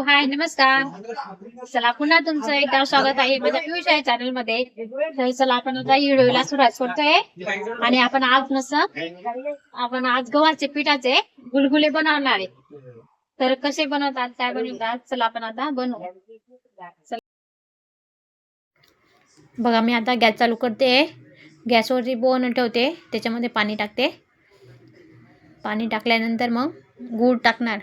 हाय नमस्कार. चला पुन्हा तुमचं एकदा स्वागत आहे माझ्या पियुष आहे चॅनल मध्ये. तर चला आपण आता व्हिडिओला सुरुवात करतोय आणि आपण आज गव्हाचे पिठाचे गुलगुले बनवणार आहे. तर कसे बनवतात काय बनवतात चला आपण आता बनवू. बघा मी आता गॅस चालू करते. गॅसवरती बोन ठेवते, त्याच्यामध्ये पाणी टाकते. पाणी टाकल्यानंतर मग गूळ टाकणार.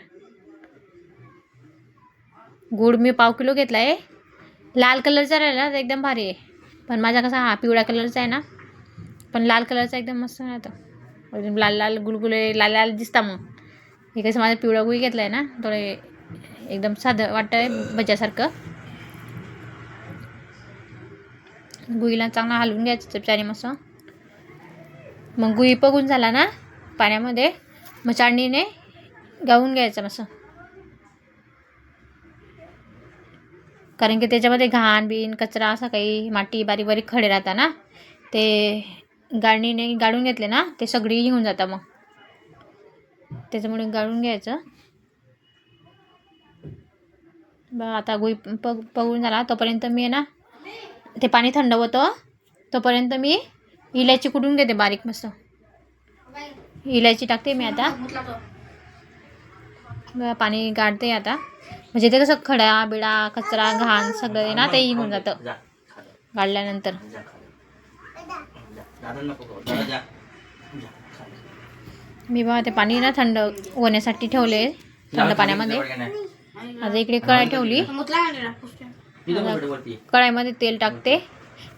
गूळ मी पाव किलो घेतला आहे. लाल कलरचा राहिला तर एकदम भारी आहे, पण माझा कसा हा पिवळ्या कलरचा आहे ना, पण लाल कलरचा एकदम मस्त राहतो. एकदम लाल लाल गुलगुले लाल लाल दिसता. मग हे कसं माझा पिवळा गुळ घेतला आहे ना, थोडे एकदम साधं वाटतं आहे भज्यासारखं. गुळीला चांगला हलवून घ्यायचं चमच्याने मस्त. मग गुळी पगून झाला ना पाण्यामध्ये, मग चाळणीने गाळून घ्यायचं मस्त. कारण की त्याच्यामध्ये घाण बिन कचरा असा काही माती बारीक बारीक खडे राहतात ना, ते गाळणीने गाळून घेतले ना ते सगळी घेऊन जातात. मग त्याच्यामुळे गाळून घ्यायचं. आता गुळी पगून झाला तोपर्यंत मी आहे ना, ते पाणी थंड होतं तोपर्यंत मी इलायची कुटून घेते बारीक मस्त. इलायची टाकते मी आता. पाणी गाळते आता, म्हणजे ते कसं खडा बिडा कचरा घाण सगळं आहे ना ते निघून जातं गाळल्यानंतर. मी बघा ते पाणी ना थंड होण्यासाठी ठेवले थंड पाण्यामध्ये. आता इकडे कढाई ठेवली. कढाईमध्ये तेल टाकते.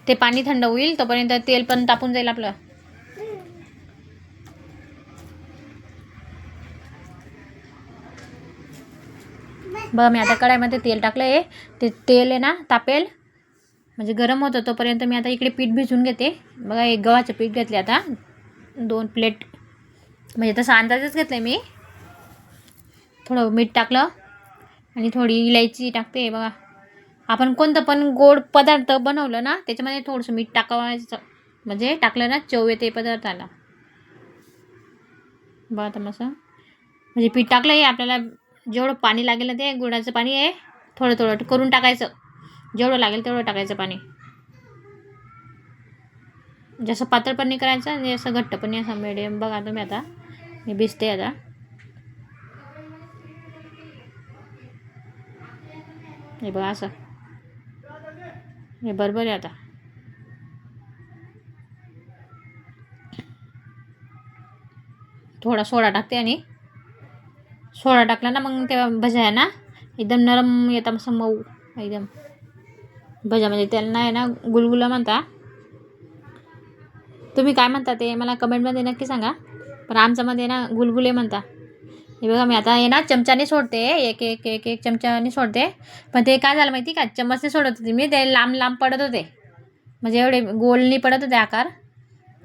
ते पाणी थंड होईल तोपर्यंत तेल पण तापून जाईल आपलं. बघा मी आता कढाईमध्ये तेल टाकलं आहे. ते तेल आहे ना तापेल म्हणजे गरम होतं तोपर्यंत मी आता इकडे पीठ भिजवून घेते. बघा एक गव्हाचं पीठ घेतले आता 2 प्लेट, म्हणजे तसा अंदाजच घेतला आहे मी. थोडं मीठ टाकलं आणि थोडी इलायची टाकते. बघा आपण कोणतं पण गोड पदार्थ बनवलं ना त्याच्यामध्ये थोडंसं मीठ टाकायचं, म्हणजे टाकलं ना चव येते पदार्थाला. बघा आता मस्त म्हणजे पीठ टाकलं आहे. आपल्याला जेवढं पाणी लागेल ना, ते गुळाचं पाणी आहे थोडं थोडं करून टाकायचं. जेवढं लागेल तेवढं टाकायचं पाणी. जसं पातळ पण नाही करायचं आणि असं घट्ट पण नाही, असं मिडियम. बघा तुम्ही आता मी भिजते आता. हे बघा असं हे बरोबर आहे. आता थोडा सोडा टाकते आणि सोडा टाकला ना मग तेव्हा भजा आहे ना एकदम नरम येतात मस्त मऊ एकदम. भजा म्हणजे त्यांना आहे ना गुलगुला म्हणता. तुम्ही काय म्हणता ते मला कमेंटमध्ये नक्की सांगा, पण आमच्यामध्ये ना गुलगुले म्हणता. हे बघा मी आता आहे ना चमच्याने सोडते, एक एक एक एक चमच्याने सोडते. पण ते काय झालं माहिती का, चम्मचने सोडत होते मी, ते लांब लांब पडत होते. म्हणजे एवढे गोल नाही पडत होते आकार,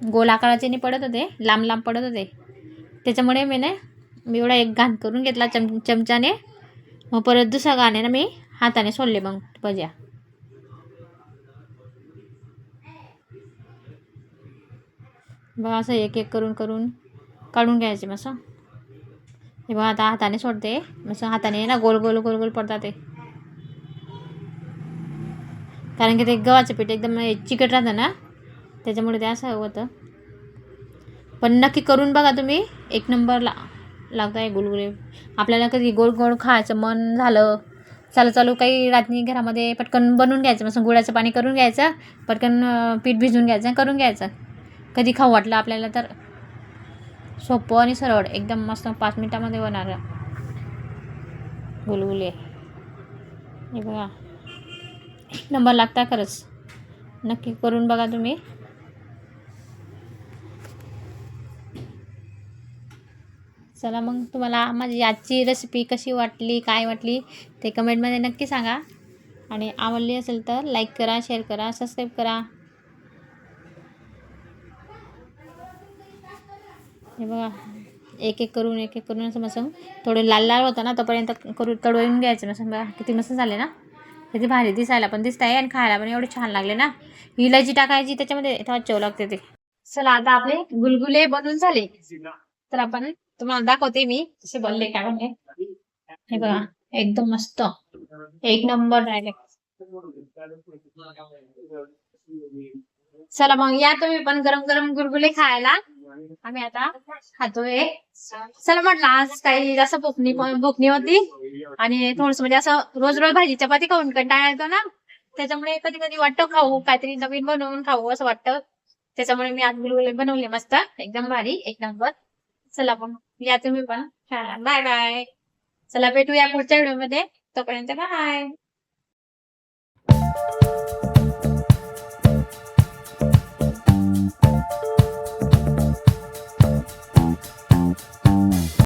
गोल आकाराचे नाही पडत होते, लांब लांब पडत होते. त्याच्यामुळे मी एवढा एक घाण करून घेतला चमच्याने. मग परत दुसऱ्या घाण्यानं मी हाताने सोडले मग भज्या. बघा असं एक एक करून करून काढून घ्यायचे मस्त. हे बघा आता हाताने सोडते मस्त. हाताने ना गोल गोल गोल गोल पडतात ते, कारण की ते गव्हाचं पीठ एकदम चिकट राहतं ना त्याच्यामुळे ते असं होतं. पण नक्की करून बघा तुम्ही, एक नंबर लागत आहे गुलगुले. आपल्याला कधी गोड गोड खायचं मन झालं, चालू काही रात्री घरामध्ये पटकन बनवून घ्यायचं मस्त. गुळाचं पाणी करून घ्यायचं, पटकन पीठ भिजवून घ्यायचं करून घ्यायचं. कधी खाऊ वाटलं आपल्याला तर सोपं आणि सरळ एकदम मस्त 5 मिनिटामध्ये होणार गुलगुले. हे बघा एक नंबर लागता खरंच, नक्की करून बघा तुम्ही. चला मग तुम्हाला माझी आजची रेसिपी कशी वाटली काय वाटली ते कमेंटमध्ये नक्की सांगा. आणि आवडली असेल तर लाईक करा, शेअर करा, सबस्क्राईब करा. हे बघा एक एक करून असं मस्त थोडं लाल लाल होतं ना तोपर्यंत करून तळून घ्यायचं मस्त. बघा किती मस्त झाले ना, किती भारी दिसायला पण दिसत आहे आणि खायला पण एवढे छान लागले ना. इलायची टाकायची त्याच्यामध्ये तेव्हा चव लागते ते. चला आता आपले गुलगुले बनवून झाले, तर आपण तुम्हाला दाखवते मी कसे बनले काय बनले. हे बघा एकदम मस्त, एक नंबर डायरेक्ट. चला मग या तुम्ही पण गरम गरम गुलगुले खायला. आम्ही आता खातोय. चला म्हटलं आज काही जास्त भोकणी होती आणि थोडस म्हणजे असं रोज रोज भाजी चपाती खाऊन कंटाळा येतो ना, त्याच्यामुळे कधी कधी वाटतं खाऊ काहीतरी नवीन बनवून खाऊ असं वाटतं. त्याच्यामुळे मी आज गुलगुले बनवले मस्त एकदम भारी एक नंबर. चला मग या तुम्ही पण. Bye bye. चला भेटूया पुढच्या व्हिडिओ मध्ये. तोपर्यंत बाय.